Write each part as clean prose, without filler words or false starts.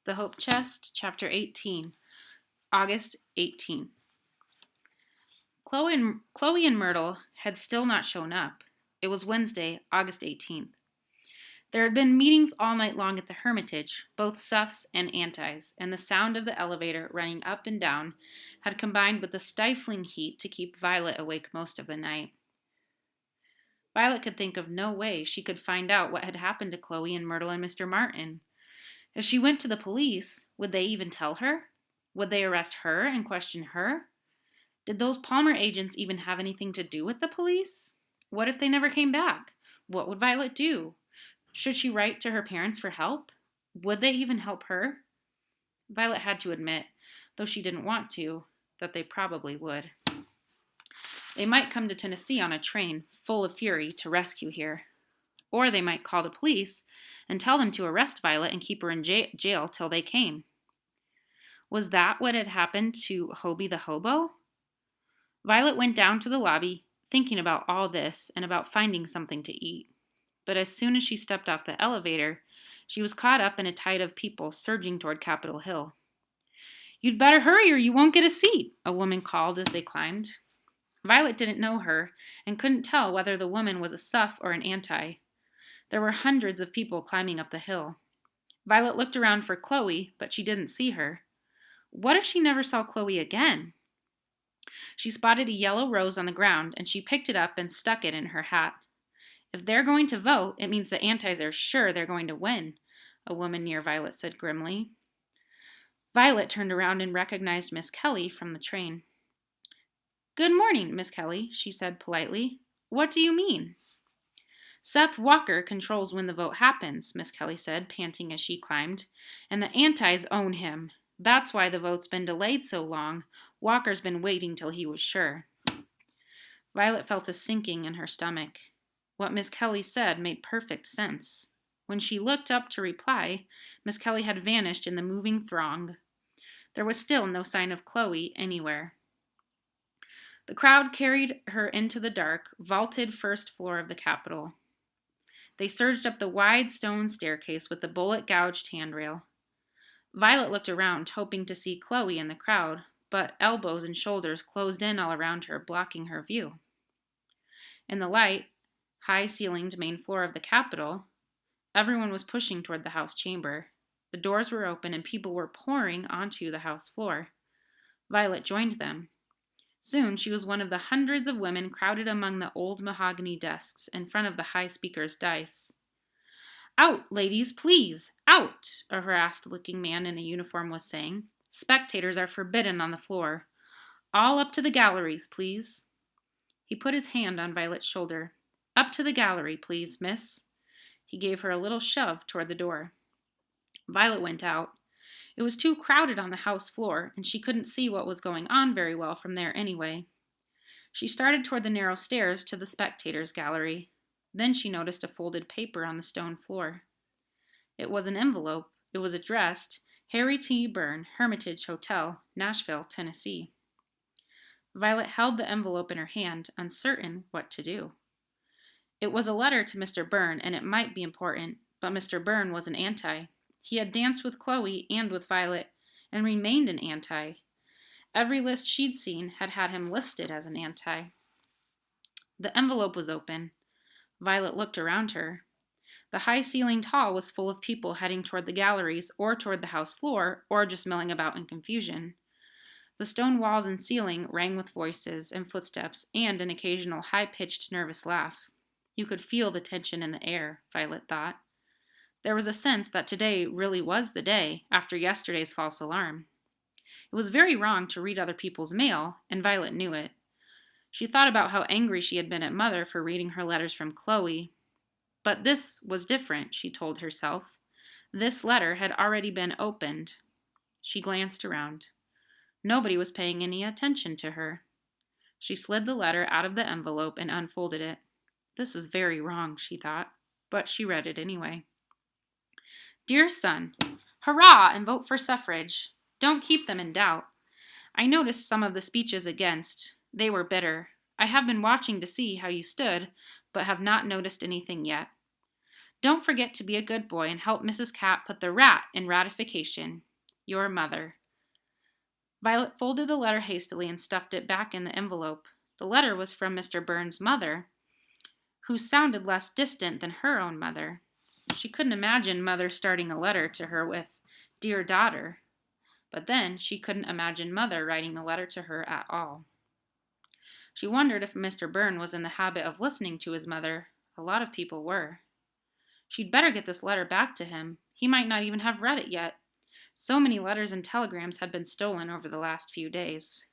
The Hope Chest, Chapter 18, August 18. Chloe and Myrtle had still not shown up. It was Wednesday, August 18th. There had been meetings all night long at the Hermitage, both suffs and antis, and the sound of the elevator running up and down had combined with the stifling heat to keep Violet awake most of the night. Violet could think of no way she could find out what had happened to Chloe and Myrtle and Mr. Martin. If she went to the police, would they even tell her? Would they arrest her and question her? Did those Palmer agents even have anything to do with the police? What if they never came back? What would Violet do? Should she write to her parents for help? Would they even help her? Violet had to admit, though she didn't want to, that they probably would. They might come to Tennessee on a train, full of fury, to rescue her. Or they might call the police and tell them to arrest Violet and keep her in jail till they came. Was that what had happened to Hobie the Hobo? Violet went down to the lobby, thinking about all this and about finding something to eat. But as soon as she stepped off the elevator, she was caught up in a tide of people surging toward Capitol Hill. "You'd better hurry or you won't get a seat," a woman called as they climbed. Violet didn't know her and couldn't tell whether the woman was a suff or an anti. There were hundreds of people climbing up the hill. Violet looked around for Chloe, but she didn't see her. What if she never saw Chloe again? She spotted a yellow rose on the ground, and she picked it up and stuck it in her hat. "If they're going to vote, it means the antis are sure they're going to win," a woman near Violet said grimly. Violet turned around and recognized Miss Kelly from the train. "Good morning, Miss Kelly," she said politely. "What do you mean?" "Seth Walker controls when the vote happens," Miss Kelly said, panting as she climbed, "and the antis own him. That's why the vote's been delayed so long. Walker's been waiting till he was sure." Violet felt a sinking in her stomach. What Miss Kelly said made perfect sense. When she looked up to reply, Miss Kelly had vanished in the moving throng. There was still no sign of Chloe anywhere. The crowd carried her into the dark, vaulted first floor of the Capitol. They surged up the wide stone staircase with the bullet-gouged handrail. Violet looked around, hoping to see Chloe in the crowd, but elbows and shoulders closed in all around her, blocking her view. In the light, high-ceilinged main floor of the Capitol, everyone was pushing toward the House chamber. The doors were open and people were pouring onto the House floor. Violet joined them. Soon she was one of the hundreds of women crowded among the old mahogany desks in front of the high speaker's dais. "Out, ladies, please! Out!" a harassed-looking man in a uniform was saying. "Spectators are forbidden on the floor. All up to the galleries, please." He put his hand on Violet's shoulder. "Up to the gallery, please, miss." He gave her a little shove toward the door. Violet went out. It was too crowded on the house floor, and she couldn't see what was going on very well from there anyway. She started toward the narrow stairs to the spectators' gallery. Then she noticed a folded paper on the stone floor. It was an envelope. It was addressed, Harry T. Byrne, Hermitage Hotel, Nashville, Tennessee. Violet held the envelope in her hand, uncertain what to do. It was a letter to Mr. Byrne, and it might be important, but Mr. Byrne was an anti. He had danced with Chloe and with Violet, and remained an anti. Every list she'd seen had had him listed as an anti. The envelope was open. Violet looked around her. The high-ceilinged hall was full of people heading toward the galleries or toward the house floor, or just milling about in confusion. The stone walls and ceiling rang with voices and footsteps and an occasional high-pitched, nervous laugh. You could feel the tension in the air, Violet thought. There was a sense that today really was the day after yesterday's false alarm. It was very wrong to read other people's mail, and Violet knew it. She thought about how angry she had been at Mother for reading her letters from Chloe. But this was different, she told herself. This letter had already been opened. She glanced around. Nobody was paying any attention to her. She slid the letter out of the envelope and unfolded it. This is very wrong, she thought, but she read it anyway. "Dear son, hurrah and vote for suffrage. Don't keep them in doubt. I noticed some of the speeches against. They were bitter. I have been watching to see how you stood, but have not noticed anything yet. Don't forget to be a good boy and help Mrs. Cat put the rat in ratification. Your mother. Violet folded the letter hastily and stuffed it back in the envelope. The letter was from Mr. Burns' mother, who sounded less distant than her own mother. She couldn't imagine Mother starting a letter to her with, "Dear daughter." But then she couldn't imagine Mother writing a letter to her at all. She wondered if Mr. Burns was in the habit of listening to his mother. A lot of people were. She'd better get this letter back to him. He might not even have read it yet. So many letters and telegrams had been stolen over the last few days.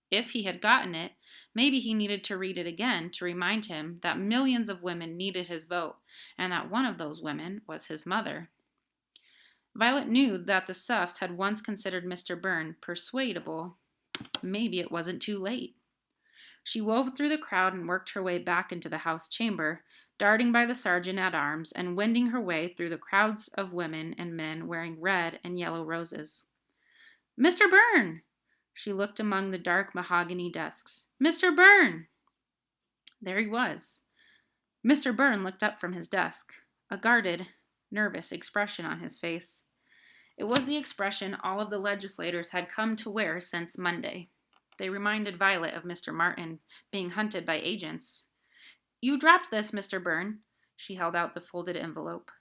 If he had gotten it, maybe he needed to read it again to remind him that millions of women needed his vote, and that one of those women was his mother. Violet knew that the Suffs had once considered Mr. Burns persuadable. Maybe it wasn't too late. She wove through the crowd and worked her way back into the house chamber, darting by the sergeant-at-arms and wending her way through the crowds of women and men wearing red and yellow roses. "Mr. Burns!" She looked among the dark mahogany desks. "Mr. Burns!" There he was. Mr. Burns looked up from his desk, a guarded, nervous expression on his face. It was the expression all of the legislators had come to wear since Monday. They reminded Violet of Mr. Martin being hunted by agents. "You dropped this, Mr. Burns." She held out the folded envelope.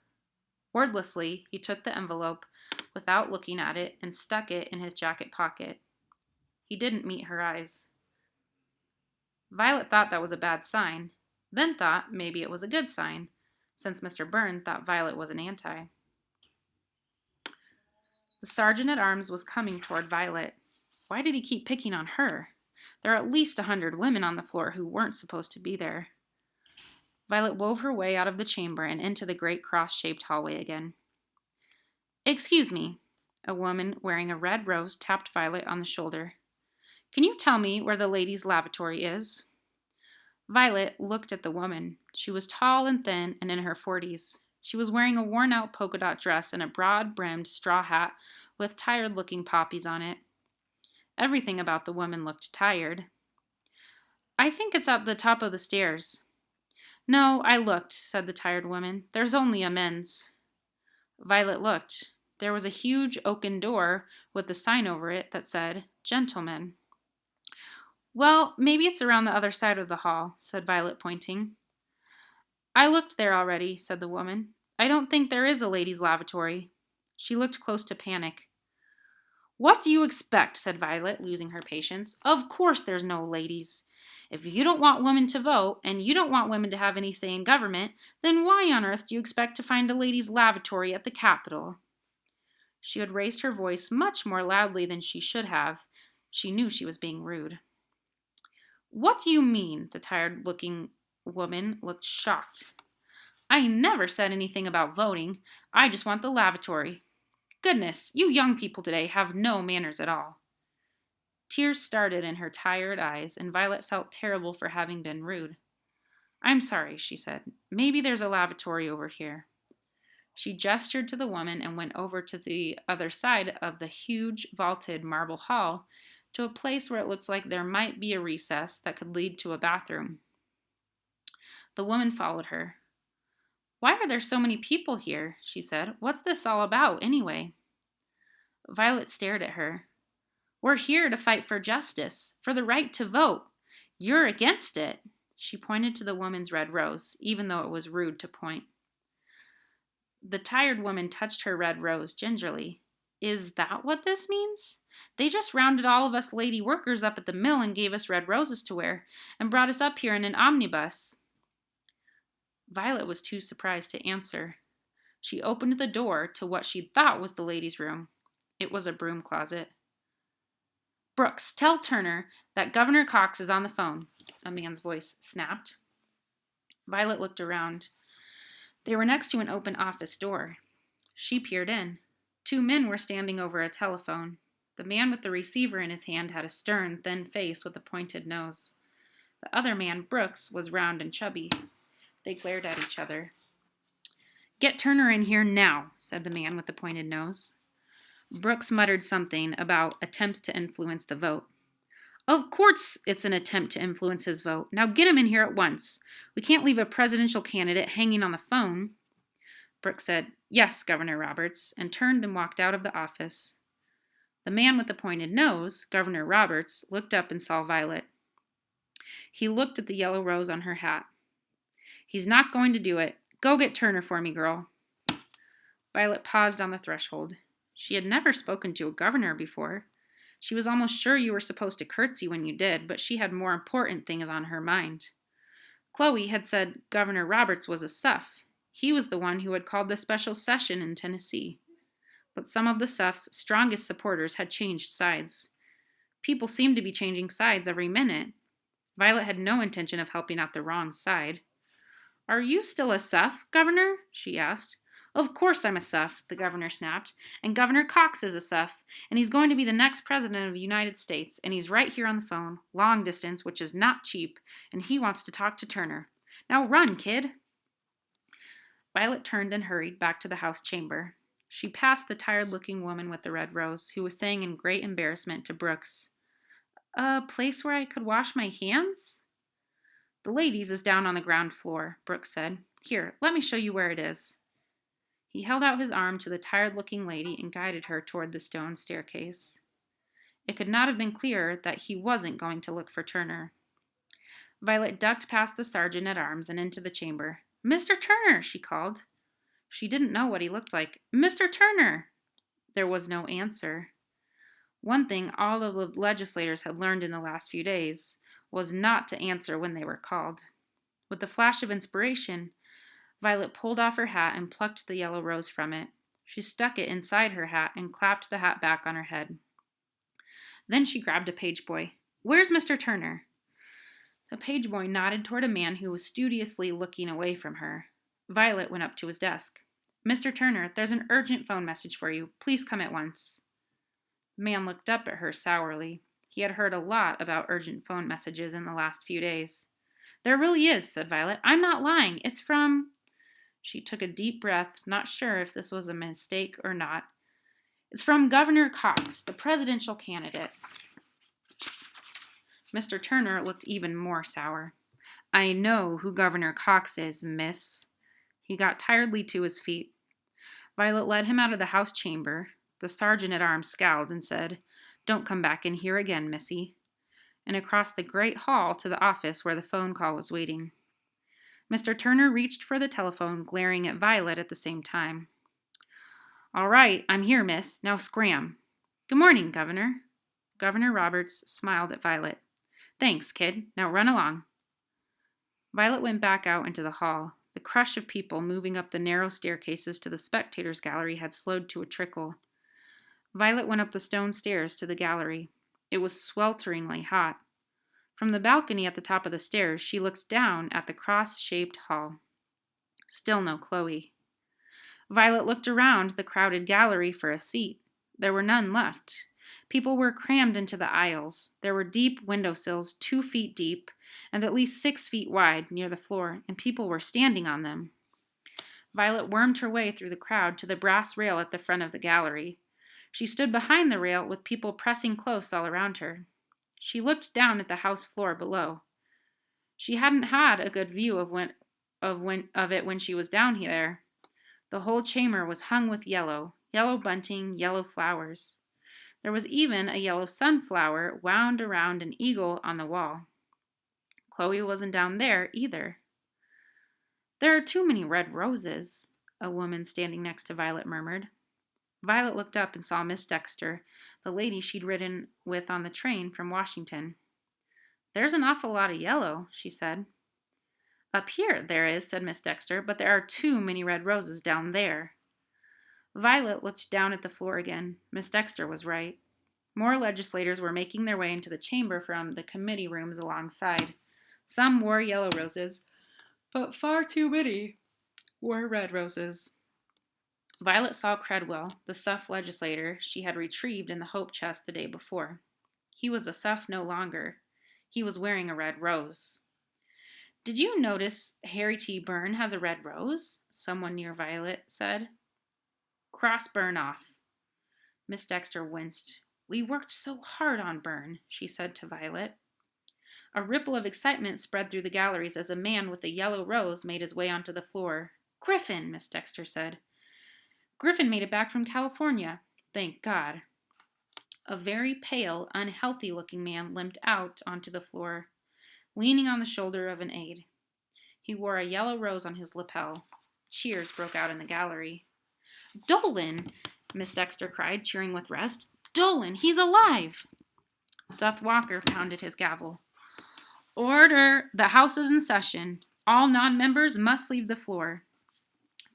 Wordlessly, he took the envelope without looking at it and stuck it in his jacket pocket. He didn't meet her eyes. Violet thought that was a bad sign, then thought maybe it was a good sign, since Mr. Burns thought Violet was an anti. The sergeant-at-arms was coming toward Violet. Why did he keep picking on her? There are at least 100 women on the floor who weren't supposed to be there. Violet wove her way out of the chamber and into the great cross-shaped hallway again. "Excuse me." A woman wearing a red rose tapped Violet on the shoulder. "Can you tell me where the ladies' lavatory is?" Violet looked at the woman. She was tall and thin and in her 40s. She was wearing a worn-out polka-dot dress and a broad-brimmed straw hat with tired-looking poppies on it. Everything about the woman looked tired. "I think it's at the top of the stairs." "No, I looked," said the tired woman. "There's only a men's." Violet looked. There was a huge oaken door with a sign over it that said, "Gentlemen." "Well, maybe it's around the other side of the hall," said Violet, pointing. "I looked there already," said the woman. "I don't think there is a ladies' lavatory." She looked close to panic. "What do you expect?" said Violet, losing her patience. "Of course there's no ladies. If you don't want women to vote, and you don't want women to have any say in government, then why on earth do you expect to find a ladies' lavatory at the Capitol?" She had raised her voice much more loudly than she should have. She knew she was being rude. "What do you mean?" The tired-looking woman looked shocked. "I never said anything about voting. I just want the lavatory. Goodness, you young people today have no manners at all." Tears started in her tired eyes, and Violet felt terrible for having been rude. "I'm sorry," she said. "Maybe there's a lavatory over here." She gestured to the woman and went over to the other side of the huge vaulted marble hall to a place where it looked like there might be a recess that could lead to a bathroom. The woman followed her. "Why are there so many people here?" she said. "What's this all about, anyway?" Violet stared at her. "We're here to fight for justice, for the right to vote. You're against it." She pointed to the woman's red rose, even though it was rude to point. The tired woman touched her red rose gingerly. "Is that what this means? They just rounded all of us lady workers up at the mill and gave us red roses to wear, and brought us up here in an omnibus." Violet was too surprised to answer. She opened the door to what she thought was the ladies' room. It was a broom closet. "Brooks, tell Turner that Governor Cox is on the phone," a man's voice snapped. Violet looked around. They were next to an open office door. She peered in. 2 men were standing over a telephone. The man with the receiver in his hand had a stern, thin face with a pointed nose. The other man, Brooks, was round and chubby. They glared at each other. "Get Turner in here now," said the man with the pointed nose. Brooks muttered something about attempts to influence the vote. "Of course it's an attempt to influence his vote. Now get him in here at once. We can't leave a presidential candidate hanging on the phone." Brooks said, "Yes, Governor Roberts," and turned and walked out of the office. The man with the pointed nose, Governor Roberts, looked up and saw Violet. He looked at the yellow rose on her hat. "He's not going to do it. Go get Turner for me, girl." Violet paused on the threshold. She had never spoken to a governor before. She was almost sure you were supposed to curtsy when you did, but she had more important things on her mind. Chloe had said Governor Roberts was a suff. He was the one who had called the special session in Tennessee. But some of the suff's strongest supporters had changed sides. People seemed to be changing sides every minute. Violet had no intention of helping out the wrong side. "Are you still a suff, Governor?" she asked. "Of course I'm a suff," the governor snapped. "And Governor Cox is a suff. And he's going to be the next president of the United States. And he's right here on the phone, long distance, which is not cheap. And he wants to talk to Turner. Now run, kid." Violet turned and hurried back to the house chamber. She passed the tired-looking woman with the red rose, who was saying in great embarrassment to Brooks, "A place where I could wash my hands?" "The ladies' is down on the ground floor," Brooks said. "Here, let me show you where it is." He held out his arm to the tired-looking lady and guided her toward the stone staircase. It could not have been clearer that he wasn't going to look for Turner. Violet ducked past the sergeant-at-arms and into the chamber. "Mr. Turner!" she called. She didn't know what he looked like. "Mr. Turner!" There was no answer. One thing all of the legislators had learned in the last few days was not to answer when they were called. With a flash of inspiration, Violet pulled off her hat and plucked the yellow rose from it. She stuck it inside her hat and clapped the hat back on her head. Then she grabbed a page boy. "Where's Mr. Turner?" The page boy nodded toward a man who was studiously looking away from her. Violet went up to his desk. "Mr. Turner, there's an urgent phone message for you. Please come at once." The man looked up at her sourly. He had heard a lot about urgent phone messages in the last few days. "There really is," said Violet. "I'm not lying. It's from—" She took a deep breath, not sure if this was a mistake or not. "It's from Governor Cox, the presidential candidate." Mr. Turner looked even more sour. "I know who Governor Cox is, miss." He got tiredly to his feet. Violet led him out of the house chamber. The sergeant-at-arms scowled and said, "Don't come back in here again, missy," and across the great hall to the office where the phone call was waiting. Mr. Turner reached for the telephone, glaring at Violet at the same time. "All right, I'm here, miss. Now scram." "Good morning, Governor." Governor Roberts smiled at Violet. "Thanks, kid. Now run along." Violet went back out into the hall. The crush of people moving up the narrow staircases to the spectators' gallery had slowed to a trickle. Violet went up the stone stairs to the gallery. It was swelteringly hot. From the balcony at the top of the stairs, she looked down at the cross-shaped hall. Still no Chloe. Violet looked around the crowded gallery for a seat. There were none left. People were crammed into the aisles. There were deep windowsills 2 feet deep and at least 6 feet wide near the floor, and people were standing on them. Violet wormed her way through the crowd to the brass rail at the front of the gallery. She stood behind the rail with people pressing close all around her. She looked down at the house floor below. She hadn't had a good view of it when she was down there. The whole chamber was hung with yellow bunting, yellow flowers. There was even a yellow sunflower wound around an eagle on the wall. Chloe wasn't down there either. "There are too many red roses," a woman standing next to Violet murmured. Violet looked up and saw Miss Dexter, the lady she'd ridden with on the train from Washington. "There's an awful lot of yellow," she said. "Up here there is," said Miss Dexter, "but there are too many red roses down there." Violet looked down at the floor again. Miss Dexter was right. More legislators were making their way into the chamber from the committee rooms alongside. Some wore yellow roses, but far too many wore red roses. Violet saw Credwell, the Suff legislator she had retrieved in the hope chest the day before. He was a Suff no longer. He was wearing a red rose. "Did you notice Harry T. Byrne has a red rose?" someone near Violet said. "Cross Byrne off." Miss Dexter winced. "We worked so hard on Byrne," she said to Violet. A ripple of excitement spread through the galleries as a man with a yellow rose made his way onto the floor. Griffin, Miss Dexter said. Griffin made it back from California. Thank God. A very pale, unhealthy-looking man limped out onto the floor, leaning on the shoulder of an aide. He wore a yellow rose on his lapel. Cheers broke out in the gallery. Dolan! Miss Dexter cried, cheering with rest. Dolan, he's alive! Seth Walker pounded his gavel. Order! The House is in session. All non-members must leave the floor.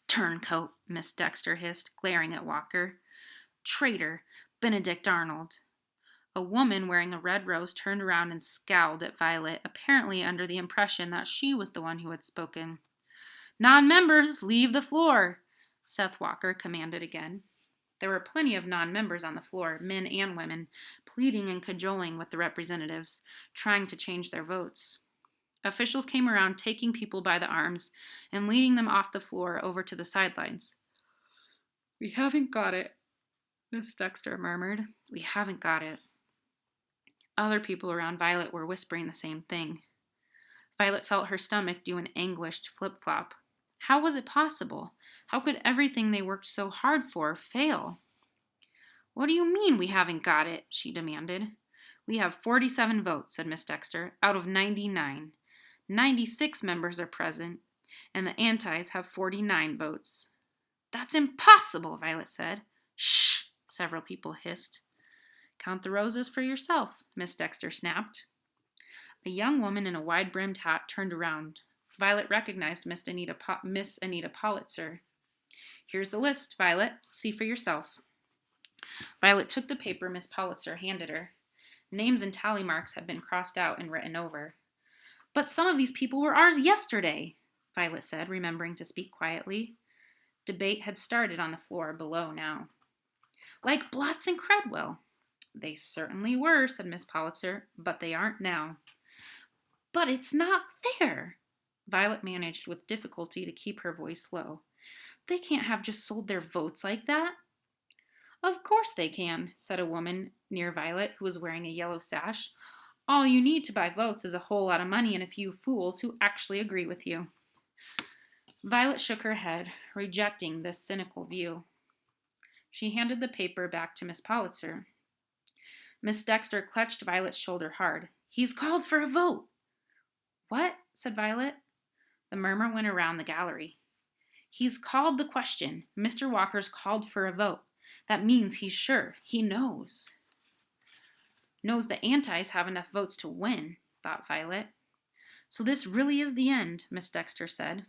Turncoat, Miss Dexter hissed, glaring at Walker. Traitor, Benedict Arnold. A woman wearing a red rose turned around and scowled at Violet, apparently under the impression that she was the one who had spoken. Non-members, leave the floor, Seth Walker commanded again. There were plenty of non-members on the floor, men and women, pleading and cajoling with the representatives, trying to change their votes. Officials came around taking people by the arms and leading them off the floor over to the sidelines. We haven't got it, Miss Dexter murmured. We haven't got it. Other people around Violet were whispering the same thing. Violet felt her stomach do an anguished flip-flop. How was it possible? How could everything they worked so hard for fail? What do you mean we haven't got it? She demanded. We have 47 votes, said Miss Dexter, out of 99. 96 members are present, and the antis have 49 votes. That's impossible, Violet said. Shh, several people hissed. Count the roses for yourself, Miss Dexter snapped. A young woman in a wide-brimmed hat turned around. Violet recognized Miss Anita Politzer. Here's the list, Violet. See for yourself. Violet took the paper Miss Politzer handed her. Names and tally marks had been crossed out and written over. But some of these people were ours yesterday, Violet said, remembering to speak quietly. Debate had started on the floor below now. Like Blatz and Credwell. They certainly were, said Miss Politzer, but they aren't now. But it's not fair. Violet managed with difficulty to keep her voice low. They can't have just sold their votes like that. Of course they can, said a woman near Violet who was wearing a yellow sash. All you need to buy votes is a whole lot of money and a few fools who actually agree with you. Violet shook her head, rejecting this cynical view. She handed the paper back to Miss Politzer. Miss Dexter clutched Violet's shoulder hard. He's called for a vote. What? Said Violet. The murmur went around the gallery. He's called the question. Mr. Walker's called for a vote. That means he's sure. He knows. Knows the antis have enough votes to win, thought Violet. So this really is the end, Miss Dexter said.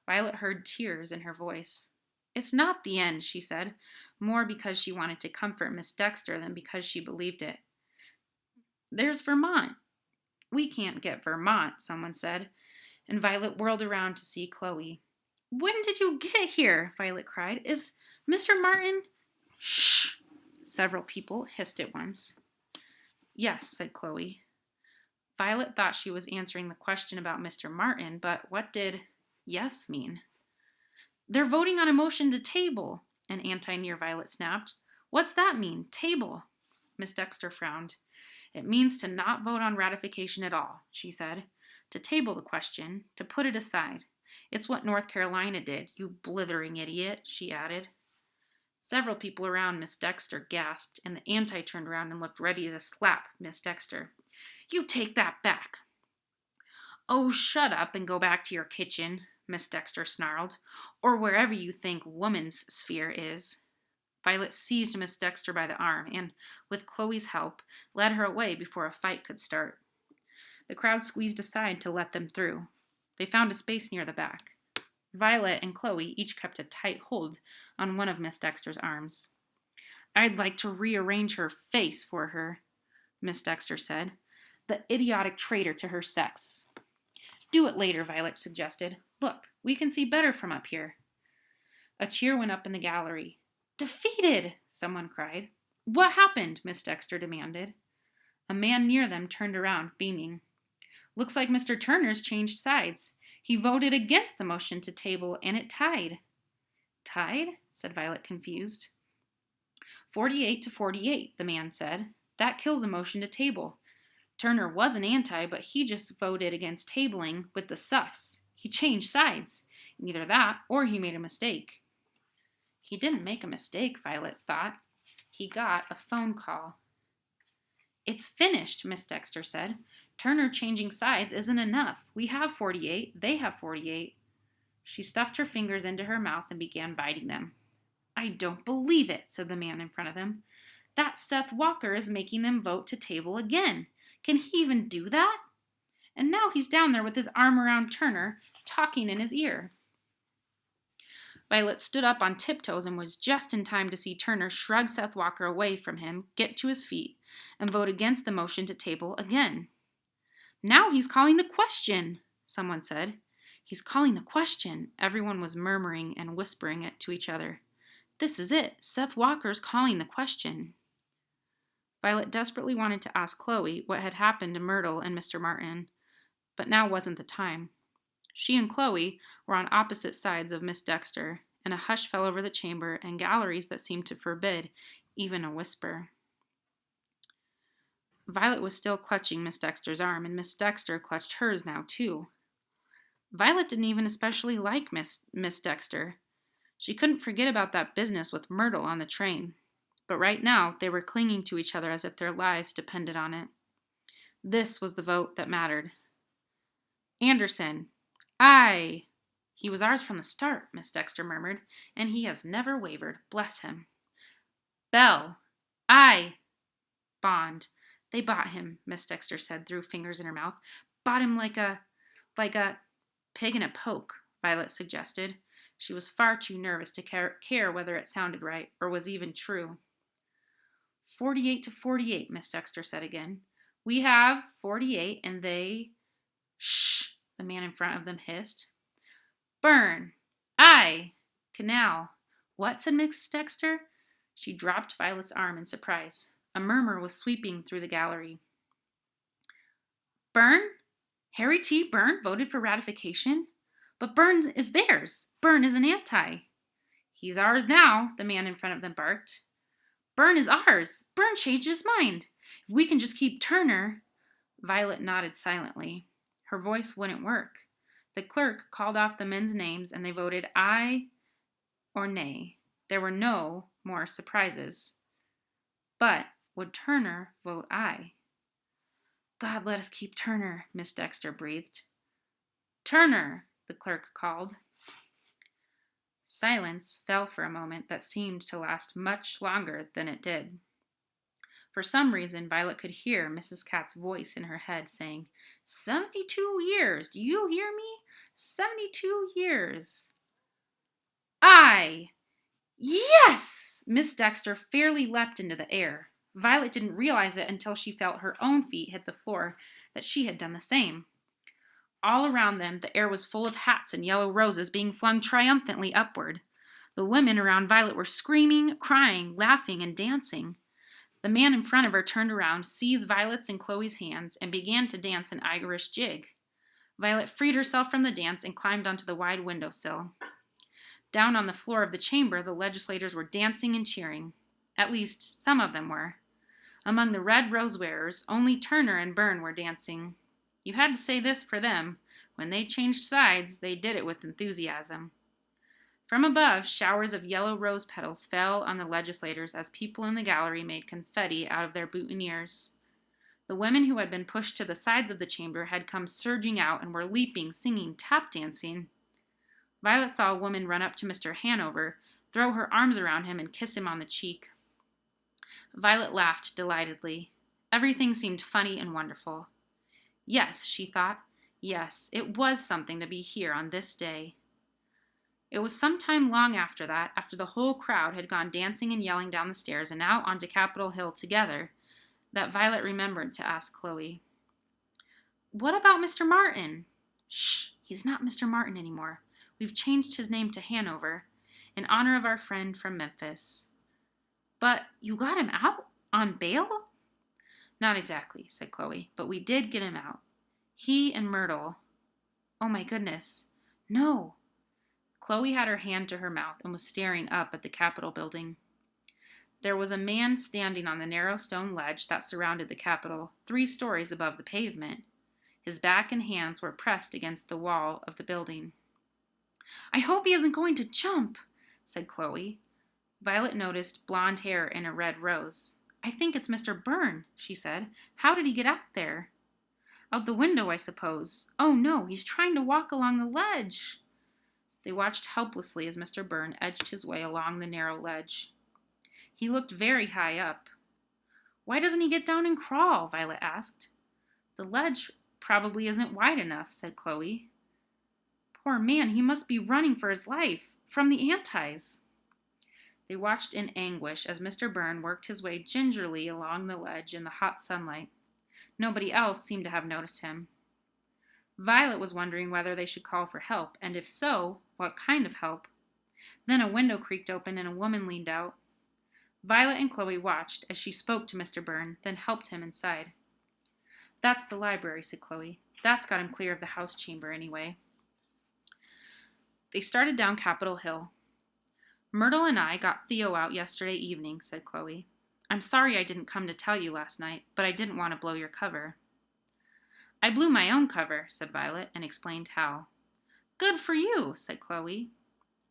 Violet heard tears in her voice. It's not the end, she said, more because she wanted to comfort Miss Dexter than because she believed it. There's Vermont. We can't get Vermont, someone said, and Violet whirled around to see Chloe. When did you get here? Violet cried. Is Mr. Martin? Shh! Several people hissed at once. Yes, said Chloe. Violet thought she was answering the question about Mr. Martin, but what did yes mean? They're voting on a motion to table, an anti near Violet snapped. What's that mean, table? Miss Dexter frowned. It means to not vote on ratification at all, she said. To table the question, to put it aside. It's what North Carolina did, you blithering idiot, she added. Several people around Miss Dexter gasped, and the anti turned around and looked ready to slap Miss Dexter. You take that back. Oh, shut up and go back to your kitchen, Miss Dexter snarled, or wherever you think woman's sphere is. Violet seized Miss Dexter by the arm and, with Chloe's help, led her away before a fight could start. The crowd squeezed aside to let them through. They found a space near the back. Violet and Chloe each kept a tight hold on one of Miss Dexter's arms. I'd like to rearrange her face for her, Miss Dexter said. The idiotic traitor to her sex. Do it later, Violet suggested. Look, we can see better from up here. A cheer went up in the gallery. Defeated, someone cried. What happened? Miss Dexter demanded. A man near them turned around, beaming. Looks like Mr. Turner's changed sides. He voted against the motion to table, and it tied. Tied? Said Violet, confused. 48-48, the man said. That kills a motion to table. Turner was an anti, but he just voted against tabling with the suffs. He changed sides. Either that, or he made a mistake. He didn't make a mistake, Violet thought. He got a phone call. It's finished, Miss Dexter said. Turner changing sides isn't enough. We have 48. They have 48. She stuffed her fingers into her mouth and began biting them. I don't believe it, said the man in front of them. That Seth Walker is making them vote to table again. Can he even do that? And now he's down there with his arm around Turner, talking in his ear. Violet stood up on tiptoes and was just in time to see Turner shrug Seth Walker away from him, get to his feet, and vote against the motion to table again. Now he's calling the question, someone said. He's calling the question. Everyone was murmuring and whispering it to each other. This is it. Seth Walker's calling the question. Violet desperately wanted to ask Chloe what had happened to Myrtle and Mr. Martin, but now wasn't the time. She and Chloe were on opposite sides of Miss Dexter, and a hush fell over the chamber and galleries that seemed to forbid even a whisper. Violet was still clutching Miss Dexter's arm, and Miss Dexter clutched hers now, too. Violet didn't even especially like Miss Dexter. She couldn't forget about that business with Myrtle on the train, but right now they were clinging to each other as if their lives depended on it. This was the vote that mattered. Anderson. Aye. He was ours from the start, Miss Dexter murmured, and he has never wavered, bless him. Bell. Aye. Bond. They bought him, Miss Dexter said through fingers in her mouth. Bought him like a pig in a poke, Violet suggested. She was far too nervous to care whether it sounded right or was even true. 48 to 48, Miss Dexter said again. We have 48, and they... Shh, the man in front of them hissed. Burn. Aye. Canal. What, said Miss Dexter? She dropped Violet's arm in surprise. A murmur was sweeping through the gallery. Byrne? Harry T. Byrne voted for ratification? But Byrne is theirs. Byrne is an anti. He's ours now, the man in front of them barked. Byrne is ours. Byrne changed his mind. If we can just keep Turner... Violet nodded silently. Her voice wouldn't work. The clerk called off the men's names, and they voted aye or nay. There were no more surprises. But would Turner vote aye? God, let us keep Turner, Miss Dexter breathed. Turner, the clerk called. Silence fell for a moment that seemed to last much longer than it did. For some reason, Violet could hear Mrs. Catt's voice in her head saying, 72 years, do you hear me? 72 years. Aye! Yes! Miss Dexter fairly leapt into the air. Violet didn't realize it until she felt her own feet hit the floor, that she had done the same. All around them, the air was full of hats and yellow roses being flung triumphantly upward. The women around Violet were screaming, crying, laughing, and dancing. The man in front of her turned around, seized Violet's and Chloe's hands, and began to dance an Irish jig. Violet freed herself from the dance and climbed onto the wide windowsill. Down on the floor of the chamber, the legislators were dancing and cheering. At least, some of them were. Among the red rose wearers, only Turner and Byrne were dancing. You had to say this for them. When they changed sides, they did it with enthusiasm. From above, showers of yellow rose petals fell on the legislators as people in the gallery made confetti out of their boutonnieres. The women who had been pushed to the sides of the chamber had come surging out and were leaping, singing, tap dancing. Violet saw a woman run up to Mr. Hanover, throw her arms around him, and kiss him on the cheek. Violet laughed delightedly. Everything seemed funny and wonderful. Yes, she thought. Yes, it was something to be here on this day. It was some time long after that, after the whole crowd had gone dancing and yelling down the stairs and out onto Capitol Hill together, that Violet remembered to ask Chloe. What about Mr. Martin? Shh, he's not Mr. Martin anymore. We've changed his name to Hanover, in honor of our friend from Memphis. But you got him out? On bail? Not exactly, said Chloe, but we did get him out. He and Myrtle. Oh my goodness. No. Chloe had her hand to her mouth and was staring up at the Capitol building. There was a man standing on the narrow stone ledge that surrounded the Capitol, 3 stories above the pavement. His back and hands were pressed against the wall of the building. I hope he isn't going to jump, said Chloe. Violet noticed blonde hair in a red rose. I think it's Mr. Byrne, she said. How did he get out there? Out the window, I suppose. Oh no, he's trying to walk along the ledge. They watched helplessly as Mr. Byrne edged his way along the narrow ledge. He looked very high up. Why doesn't he get down and crawl? Violet asked. The ledge probably isn't wide enough, said Chloe. Poor man, he must be running for his life from the Antis. They watched in anguish as Mr. Byrne worked his way gingerly along the ledge in the hot sunlight. Nobody else seemed to have noticed him. Violet was wondering whether they should call for help, and if so, what kind of help. Then a window creaked open and a woman leaned out. Violet and Chloe watched as she spoke to Mr. Byrne, then helped him inside. That's the library, said Chloe. That's got him clear of the house chamber anyway. They started down Capitol Hill. Myrtle and I got Theo out yesterday evening, said Chloe. I'm sorry I didn't come to tell you last night, but I didn't want to blow your cover. I blew my own cover, said Violet, and explained how. Good for you, said Chloe.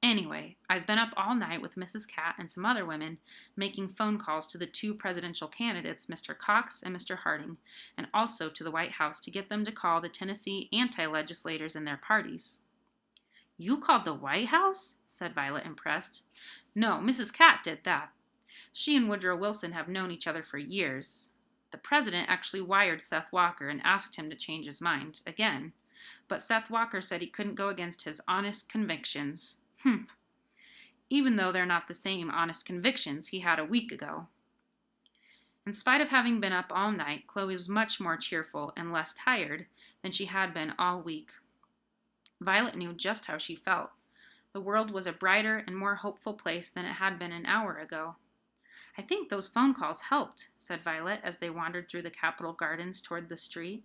Anyway, I've been up all night with Mrs. Catt and some other women, making phone calls to the two presidential candidates, Mr. Cox and Mr. Harding, and also to the White House to get them to call the Tennessee anti-legislators in their parties. You called the White House? Said Violet, impressed. No, Mrs. Catt did that. She and Woodrow Wilson have known each other for years. The president actually wired Seth Walker and asked him to change his mind, again. But Seth Walker said he couldn't go against his honest convictions. Even though they're not the same honest convictions he had a week ago. In spite of having been up all night, Chloe was much more cheerful and less tired than she had been all week. Violet knew just how she felt. The world was a brighter and more hopeful place than it had been an hour ago. I think those phone calls helped, said Violet as they wandered through the Capitol Gardens toward the street.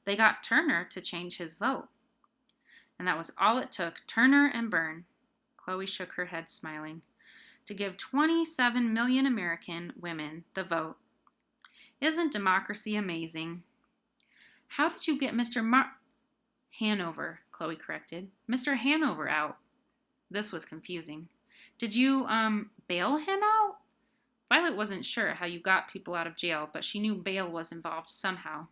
They got Turner to change his vote. And that was all it took, Turner and Byrne. Chloe shook her head, smiling. To give 27 million American women the vote. Isn't democracy amazing? How did you get Mr. Hanover, Chloe corrected. Mr. Hanover out. This was confusing. Did you, bail him out? Violet wasn't sure how you got people out of jail, but she knew bail was involved somehow.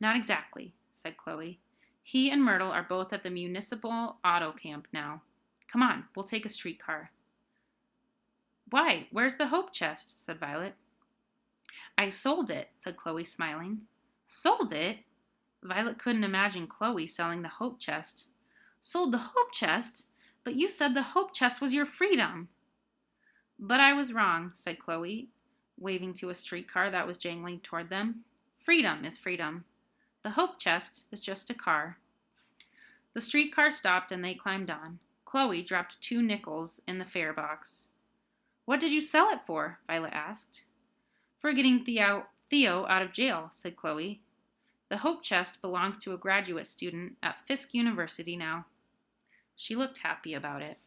Not exactly, said Chloe. He and Myrtle are both at the municipal auto camp now. Come on, we'll take a streetcar. Why, where's the hope chest? Said Violet. I sold it, said Chloe, smiling. Sold it? Violet couldn't imagine Chloe selling the hope chest. Sold the hope chest? But you said the hope chest was your freedom. But I was wrong, said Chloe, waving to a streetcar that was jangling toward them. Freedom is freedom. The hope chest is just a car. The streetcar stopped and they climbed on. Chloe dropped 2 nickels in the fare box. What did you sell it for? Violet asked. For getting Theo out of jail, said Chloe. The hope chest belongs to a graduate student at Fisk University now. She looked happy about it.